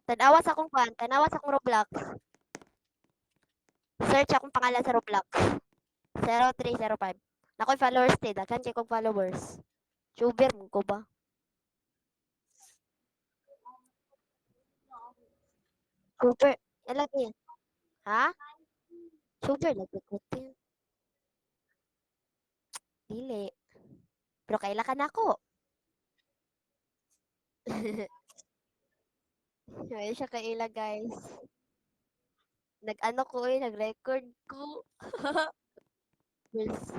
Tanawa sa akong kwan, tanawa sa akong Roblox. Search akong pangalan sa Roblox. 0305. Nakoy followers te, daghan kay kong followers. Tuber mo ko ba? Tuber. Lagi. Ha? Tuber lagi ko te. Dili. Pero kailan ako. Ay, siya kaila guys. Nag-ano ko eh, nag-record ko. Yes.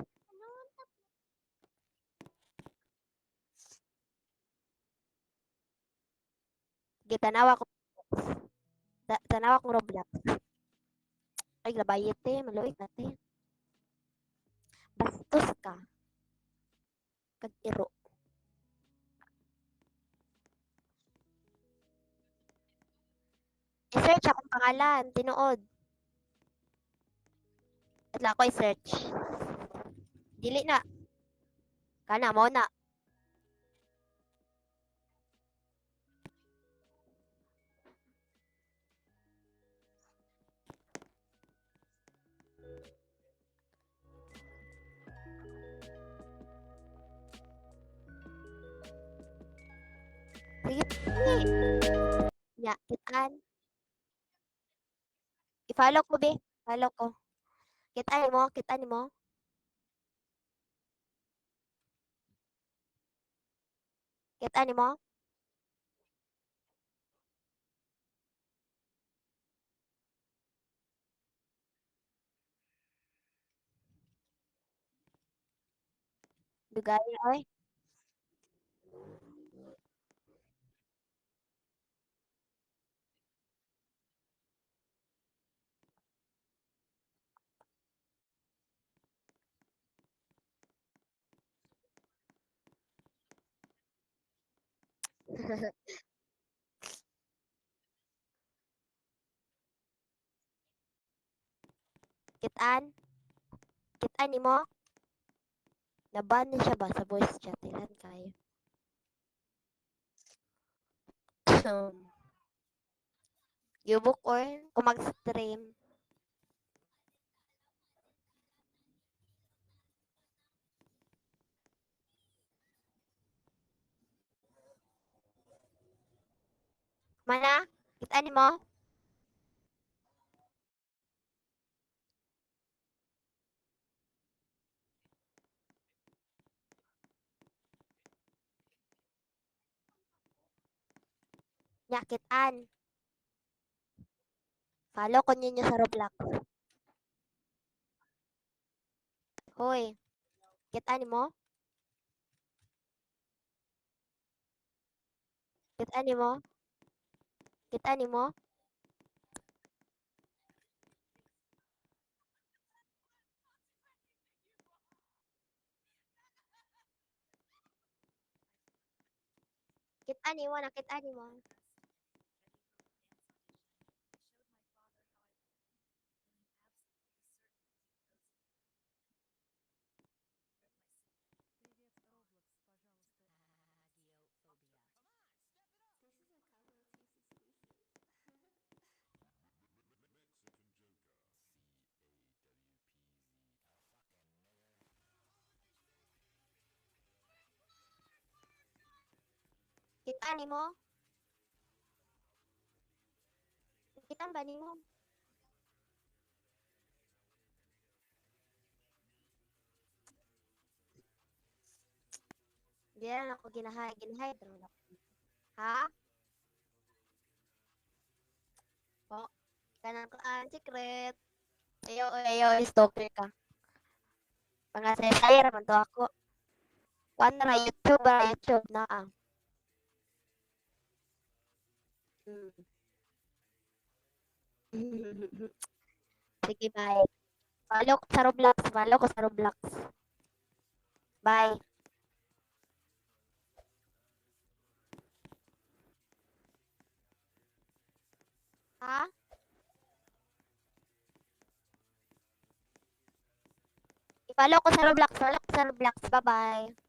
Gitanawa ko. Tanawa kong Roblox. Ay, labayit eh. Maluit natin. Bastos ka. Kag-iro. I-search akong pangalan. Tinuod. At lang ako i-search. Dili na. Kana mo na. Sige. Ya, kitaan. I-follow ko be. Follow ko. Kitaan mo, kitaan mo. Kitaan mo. Dugay oy. Kitaan. Kitaan mo. Naban na siya ba sa voice chat? Ilan kayo? Yubok or kung mag-stream. Mana? Kitaan mo? Nya, kitaan. Follow ko ninyo sa Roblox. Hoy. Kitaan mo? Kitaan mo? Kitaan mo? Kitaan mo, nakitaan mo. Kitaan mo? Kitaan ba nimo? Di lang ako ginahay. Ginahay. Ha? Po. Kanang ko secret. Ayaw, stalker ka. Pangasay raman to ako. Kuan na YouTube na Mm. Sige, bye. Follow ko sa Roblox. Follow ko sa Roblox. Bye. Ha? I-follow ko sa Roblox. Follow ko sa Roblox. Bye-bye.